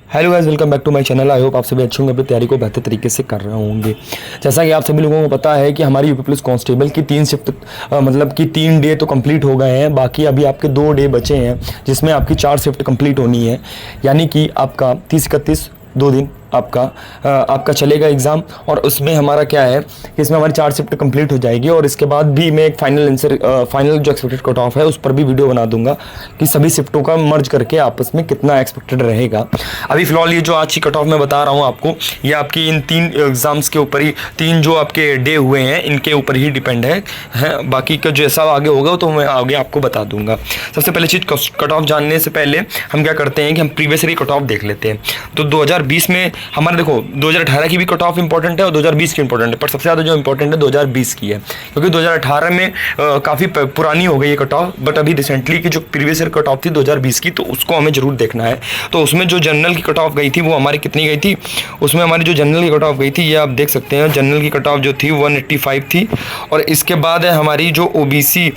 Hello guys, welcome back to my channel. I hope आप सभी अच्छे होंगे, अपनी तैयारी को बेहतर तरीके से कर रहे होंगे। जैसा कि आप सभी लोगों को पता है कि हमारी यूपी पुलिस कांस्टेबल की 3 शिफ्ट मतलब कि 3 डे तो कंप्लीट हो गए हैं। बाकी अभी आपके 2 डे बचे हैं जिसमें आपकी 4 शिफ्ट कंप्लीट होनी है। यानी कि आपका 30-31 2 दिन आपका चलेगा एग्ज़ाम। और उसमें हमारा क्या है कि इसमें हमारी 4 शिफ्ट कंप्लीट हो जाएगी। और इसके बाद भी मैं एक फाइनल जो एक्सपेक्टेड कट ऑफ है उस पर भी वीडियो बना दूंगा कि सभी शिफ्टों का मर्ज करके आपस में कितना एक्सपेक्टेड रहेगा। अभी फिलहाल ये जो आज की कट ऑफ मैं बता रहा हूँ आपको, ये आपकी इन 3 एग्ज़ाम्स के ऊपर ही, 3 जो आपके डे हुए हैं इनके ऊपर ही डिपेंड है। बाकी का जैसा आगे होगा तो मैं आगे आपको बता दूंगा। सबसे पहले चीज़, कट ऑफ जानने से पहले हम क्या करते हैं कि हम प्रीवियस ईयर कट ऑफ देख लेते हैं। तो 2020 में हमारे देखो 2018 की भी कट ऑफ इंपॉर्टेंट है और 2020 की इंपॉर्टेंट है, पर सबसे ज़्यादा जो इंपॉर्टेंट है 2020 की है, क्योंकि 2018 में काफ़ी पुरानी हो गई है कट ऑफ। बट अभी रिसेंटली की जो प्रीवियस ईयर कट ऑफ थी 2020 की, तो उसको हमें जरूर देखना है। तो उसमें जो जनरल की कट ऑफ गई थी वो हमारी कितनी गई थी, उसमें हमारी जो जनरल की कट ऑफ गई थी ये आप देख सकते हैं। जनरल की कट ऑफ जो थी 185 थी। और इसके बाद है हमारी जो ओबीसी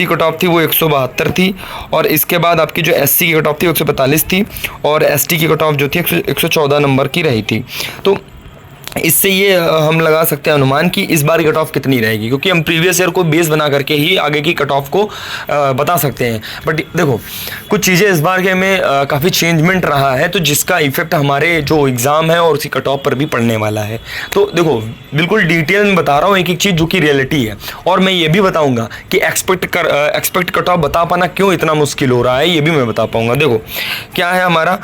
कट ऑफ थी वो 172 थी। और इसके बाद आपकी जो एससी की कट ऑफ थी 145 थी। और एसटी की कट ऑफ जो थी 114 नंबर की रही थी। तो इससे ये हम लगा सकते हैं अनुमान कि इस बार की कट ऑफ कितनी रहेगी, क्योंकि हम प्रीवियस ईयर को बेस बना करके ही आगे की कट ऑफ को बता सकते हैं। बट देखो कुछ चीज़ें इस बार के में काफ़ी चेंजमेंट रहा है, तो जिसका इफेक्ट हमारे जो एग्ज़ाम है और उसी कट ऑफ पर भी पड़ने वाला है। तो देखो बिल्कुल डिटेल में बता रहा हूँ एक एक चीज़ जो कि रियलिटी है। और मैं ये भी बताऊँगा कि एक्सपेक्ट कट ऑफ बता पाना क्यों इतना मुश्किल हो रहा है, ये भी मैं बता पाऊँगा। देखो क्या है हमारा,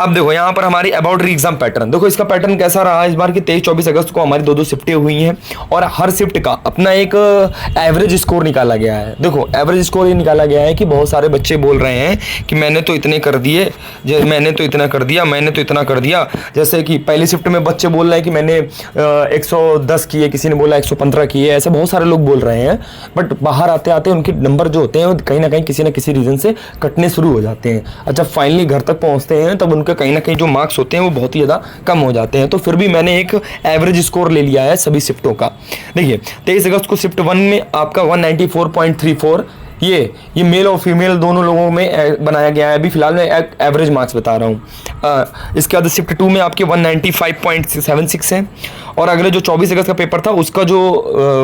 अब देखो यहाँ पर हमारी अबाउट री एग्जाम पैटर्न, देखो इसका पैटर्न कैसा रहा इस बार की। 23-24 अगस्त को हमारी 2-2 शिफ्टें हुई हैं और हर शिफ्ट का अपना एक एवरेज स्कोर निकाला गया है। देखो एवरेज स्कोर ये निकाला गया है कि बहुत सारे बच्चे बोल रहे हैं कि मैंने तो इतने कर दिए, मैंने तो इतना कर दिया, मैंने तो इतना कर दिया। जैसे कि पहली शिफ्ट में बच्चे बोल रहे हैं कि मैंने 110 किए, किसी ने बोला 115 किए, ऐसे बहुत सारे लोग बोल रहे हैं। बट बाहर आते आते उनके नंबर जो होते हैं वो कहीं ना किसी रीज़न से कटने शुरू हो जाते हैं। अच्छा फाइनली घर तक पहुँचते हैं तब उनके कहीं ना कहीं जो मार्क्स होते हैं वो बहुत ही ज़्यादा कम हो जाते हैं। तो फिर भी मैंने एक एवरेज स्कोर ले लिया है सभी शिफ्टों का। देखिए 23 अगस्त को शिफ्ट 1 में आपका 194.34 ये मेल और फीमेल दोनों लोगों में बनाया गया है। अभी फिलहाल मैं एवरेज मार्क्स बता रहा हूँ। इसके बाद शिफ्ट 2 में आपके 195.76 है। और अगले जो 24 अगस्त का पेपर था उसका जो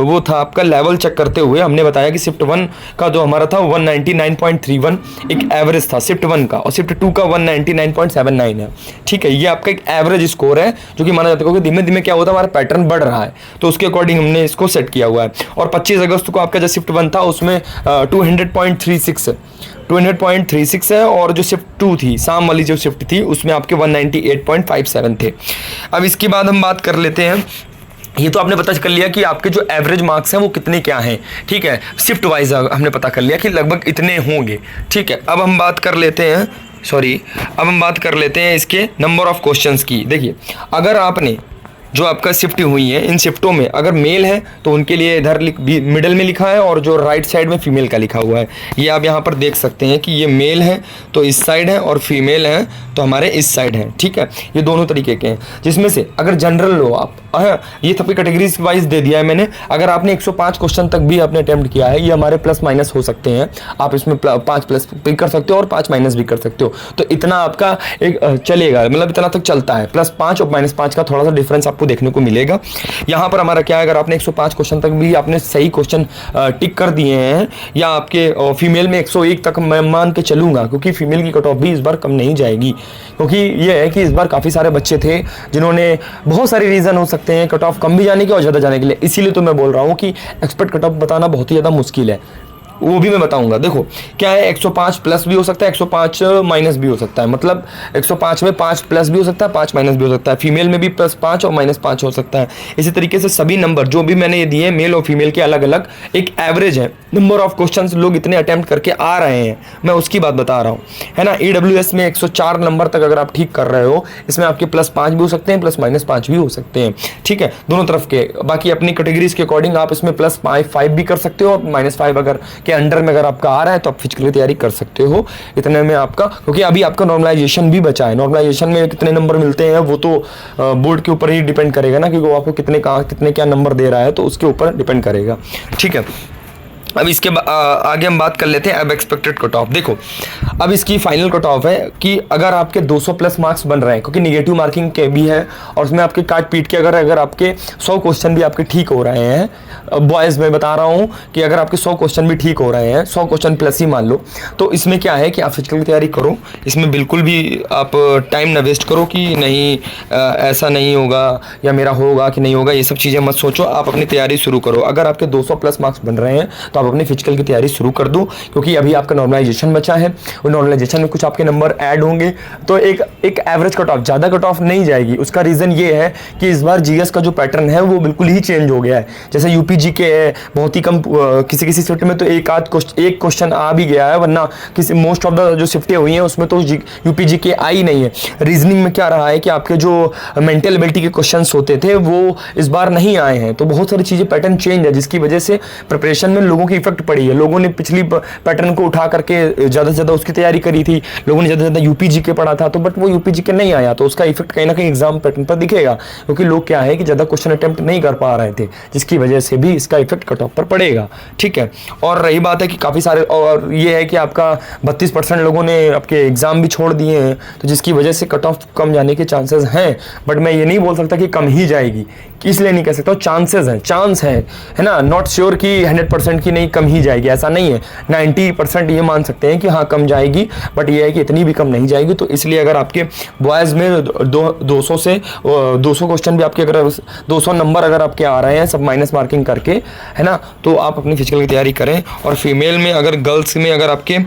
वो था आपका लेवल चेक करते हुए हमने बताया कि शिफ्ट 1 का जो हमारा था 199.31 एक एवरेज था शिफ्ट 1 का, और शिफ्ट 2 का 199.79 है। ठीक है, ये आपका एक एवरेज स्कोर है जो कि माना जाता है, क्योंकि धीमे धीमे क्या होता है हमारा पैटर्न बढ़ रहा है, तो उसके अकॉर्डिंग हमने इसको सेट किया हुआ है। और 25 अगस्त को आपका जो शिफ्ट 1 था उसमें 200.36 है। और जो शिफ्ट 2 थी, शाम वाली जो शिफ्ट थी, उसमें आपके 198.57 थे। अब इसके बाद हम बात कर लेते हैं, ये तो आपने पता कर लिया कि आपके जो एवरेज मार्क्स हैं वो कितने क्या हैं। ठीक है, शिफ्ट वाइज हमने पता कर लिया कि लगभग इतने होंगे। ठीक है, अब हम बात कर लेते हैं इसके नंबर ऑफ क्वेश्चंस की। देखिए अगर आपने जो आपका शिफ्ट हुई है इन शिफ्टों में अगर मेल है तो उनके लिए इधर मिडल में लिखा है, और जो राइट साइड में फीमेल का लिखा हुआ है ये आप यहाँ पर देख सकते हैं कि ये मेल है तो इस साइड है और फीमेल है तो हमारे इस साइड है। ठीक है, ये दोनों तरीके के हैं, जिसमें से अगर जनरल लो आप, ये सभी कैटेगरीज वाइज दे दिया है मैंने। अगर आपने 105 क्वेश्चन तक भी आपने अटेम्प्ट किया है, ये हमारे प्लस माइनस हो सकते हैं। आप इसमें 5 प्लस भी कर सकते हो और 5 माइनस भी कर सकते हो, तो इतना आपका एक चलेगा, मतलब इतना तक चलता है। +5 और -5 का थोड़ा सा डिफरेंस आपको देखने को मिलेगा। यहाँ पर हमारा क्या है, अगर आपने 105 क्वेश्चन तक भी आपने सही क्वेश्चन टिक कर दिए हैं, या आपके फीमेल में 101 तक मैं मान के चलूंगा, क्योंकि फीमेल की कट ऑफ भी इस बार कम नहीं जाएगी। क्योंकि ये है कि इस बार काफ़ी सारे बच्चे थे जिन्होंने, बहुत सारे रीज़न हो सकते हैं कट ऑफ कम भी जाने के और ज़्यादा जाने के लिए, इसीलिए तो मैं बोल रहा हूँ कि एक्सपेक्ट कट ऑफ बताना बहुत ही ज़्यादा मुश्किल है। वो भी मैं बताऊंगा। देखो क्या है, 105 प्लस भी हो सकता है, 105 माइनस भी हो सकता है, मतलब 105 में 5 प्लस भी हो सकता है, 5 माइनस भी हो सकता है। फीमेल में भी +5 और -5 हो सकता है। इसी तरीके से सभी नंबर जो भी मैंने ये दिए मेल और फीमेल के अलग अलग एक एवरेज है। नंबर ऑफ क्वेश्चंस लोग इतने अटेम्प्ट करके आ रहे हैं, मैं उसकी बात बता रहा हूँ, है ना। EWS में 104 नंबर तक अगर आप ठीक कर रहे हो, इसमें आपके +5 भी हो सकते हैं, +-5 भी हो सकते हैं। ठीक है, दोनों तरफ के। बाकी अपनी कैटेगरीज के अकॉर्डिंग आप इसमें +5 भी कर सकते हो, और -5 अगर के अंडर में अगर आपका आ रहा है तो आप फिजिकली तैयारी कर सकते हो इतने में आपका। क्योंकि अभी आपका नॉर्मलाइजेशन भी बचा है, नॉर्मलाइजेशन में कितने नंबर मिलते हैं वो तो बोर्ड के ऊपर ही डिपेंड करेगा ना, क्योंकि वो आपको कितने क्या नंबर दे रहा है, तो उसके ऊपर डिपेंड करेगा। ठीक है, अब इसके आगे हम बात कर लेते हैं अब एक्सपेक्टेड कट ऑफ। देखो अब इसकी फाइनल कट ऑफ है कि अगर आपके 200 प्लस मार्क्स बन रहे हैं, क्योंकि निगेटिव मार्किंग के भी है और उसमें आपके काट पीट के अगर आपके 100 क्वेश्चन भी आपके ठीक हो रहे हैं, बॉयज़ में बता रहा हूँ कि अगर आपके 100 क्वेश्चन भी ठीक हो रहे हैं, 100 क्वेश्चन प्लस ही मान लो, तो इसमें क्या है कि आप फिजिकल की तैयारी करो। इसमें बिल्कुल भी आप टाइम ना वेस्ट करो कि नहीं ऐसा नहीं होगा या मेरा होगा कि नहीं होगा, ये सब चीज़ें मत सोचो, आप अपनी तैयारी शुरू करो। अगर आपके 200 प्लस मार्क्स बन रहे हैं तो आप अपनी फिजिकल की तैयारी शुरू कर दो, क्योंकि अभी आपका नॉर्मलाइजेशन बचा है, और नॉर्मलाइजेशन में कुछ आपके नंबर ऐड होंगे, तो एक एवरेज कट ऑफ, ज़्यादा कट ऑफ नहीं जाएगी। उसका रीज़न ये है कि इस बार जीएस का जो पैटर्न है वो बिल्कुल ही चेंज हो गया है। जैसे यूपीजी के बहुत ही कम, किसी शिफ्ट में तो एक क्वेश्चन आ भी गया है, वरना किसी मोस्ट ऑफ द जो शिफ्टें हुई हैं उसमें तो यूपीजी के आई नहीं है। रीजनिंग में क्या रहा है कि आपके जो मेंटल एबिलिटी के क्वेश्चंस होते थे वो इस बार नहीं आए हैं, तो बहुत सारी चीज़ें पैटर्न चेंज है, जिसकी वजह से प्रिपरेशन में लोगों की इफेक्ट पड़ी है। लोगों ने पिछली पैटर्न को उठा करके ज़्यादा से ज़्यादा उसकी तैयारी करी थी, लोगों ने ज़्यादा से ज़्यादा यूपीजी के पढ़ा था, तो बट वो यूपीजी के नहीं आया, तो उसका इफेक्ट कहीं ना कहीं एग्जाम पैटर्न पर दिखेगा, क्योंकि लोग क्या है कि ज़्यादा क्वेश्चन अटेम्प्ट नहीं कर पा रहे थे, जिसकी वजह से भी इसका इफेक्ट कट ऑफ पर पड़ेगा। ठीक है, और रही बात है कि काफ़ी सारे, और ये है कि आपका 32% लोगों ने आपके एग्ज़ाम भी छोड़ दिए हैं, तो जिसकी वजह से कट ऑफ कम जाने के चांसेस हैं, बट मैं ये नहीं बोल सकता कि कम ही जाएगी, इसलिए नहीं कह सकता, चांसेस हैं, चांस है ना, नॉट श्योर कि 100% की नहीं कम ही जाएगी, ऐसा नहीं है। 90% ये मान सकते हैं कि हाँ कम जाएगी, बट ये है कि इतनी भी कम नहीं जाएगी। तो इसलिए अगर आपके बॉयज़ में 200 से 200 क्वेश्चन भी आपके, अगर 200 नंबर अगर आपके आ रहे हैं सब माइनस मार्किंग करके, है ना, तो आप अपनी फिजिकल की तैयारी करें। और फीमेल में, अगर गर्ल्स में अगर आपके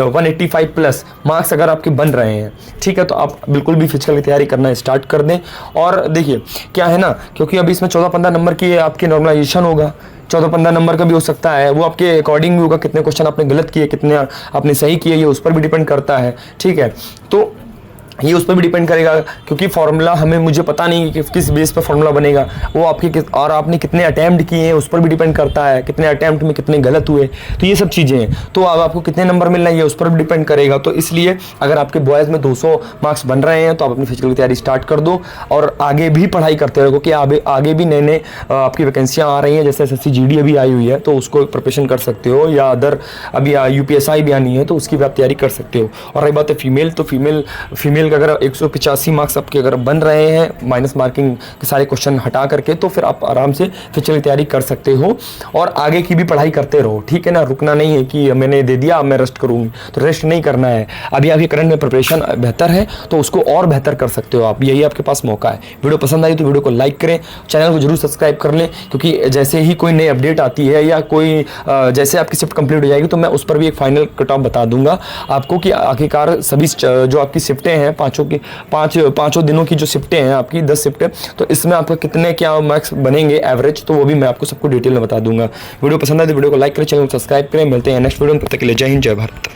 185 प्लस मार्क्स अगर आपके बन रहे हैं, ठीक है, तो आप बिल्कुल भी फिजिकल की तैयारी करना स्टार्ट कर दें। और देखिए क्या है ना, क्योंकि अभी इसमें 14-15 नंबर की आपकी नॉर्मलाइजेशन होगा, 14-15 नंबर का भी हो सकता है, वो आपके अकॉर्डिंग भी होगा, कितने क्वेश्चन आपने गलत किए, कितने आपने सही किए, ये उस पर भी डिपेंड करता है। ठीक है, तो ये उस पर भी डिपेंड करेगा, क्योंकि फार्मूला मुझे पता नहीं कि किस बेस पर फार्मूला बनेगा, वो आपके और आपने कितने अटैम्प्ट किए हैं उस पर भी डिपेंड करता है, कितने अटैम्प्ट में कितने गलत हुए, तो ये सब चीज़ें हैं। तो अब आपको कितने नंबर मिलना है ये उस पर भी डिपेंड करेगा। तो इसलिए अगर आपके बॉयज़ में 200 मार्क्स बन रहे हैं तो आप अपनी फिजिकल की तैयारी स्टार्ट कर दो, और आगे भी पढ़ाई करते रहो, क्योंकि आगे भी नए आपकी वैकेंसियाँ आ रही हैं, जैसे SSC GD अभी आई हुई है, तो उसको प्रिपरेशन कर सकते हो, या अदर अभी UPSI भी आनी है, तो उसकी भी आप तैयारी कर सकते हो। और रही बात है फीमेल, तो फीमेल का अगर 185 मार्क्स आपके अगर बन रहे हैं माइनस मार्किंग के सारे क्वेश्चन हटा करके, तो फिर आप आराम से फिजिकल की तैयारी कर सकते हो, और आगे की भी पढ़ाई करते रहो। ठीक है ना, रुकना नहीं है कि मैंने दे दिया अब मैं रेस्ट करूँगी, तो रेस्ट नहीं करना है। अभी आपकी करंट में प्रिपरेशन बेहतर है तो उसको और बेहतर कर सकते हो आप, यही आपके पास मौका है। वीडियो पसंद आई तो वीडियो को लाइक करें, चैनल को जरूर सब्सक्राइब कर लें, क्योंकि जैसे ही कोई नई अपडेट आती है या कोई जैसे आपकी शिफ्ट कंप्लीट हो जाएगी, तो मैं उस पर भी एक फाइनल कट ऑफ बता दूंगा आपको कि आखिरकार सभी जो आपकी शिफ्टें हैं, पाँचों दिनों की जो शिफ्टें हैं आपकी 10 शिफ्टें, तो इसमें आपका कितने क्या मार्क्स बनेंगे एवरेज, तो वो भी मैं आपको सबको डिटेल में बता दूंगा। वीडियो पसंद आए तो वीडियो को लाइक करें, चैनल को सब्सक्राइब करें। मिलते हैं नेक्स्ट वीडियो में, तब तक के लिए जय हिंद, जय भारत।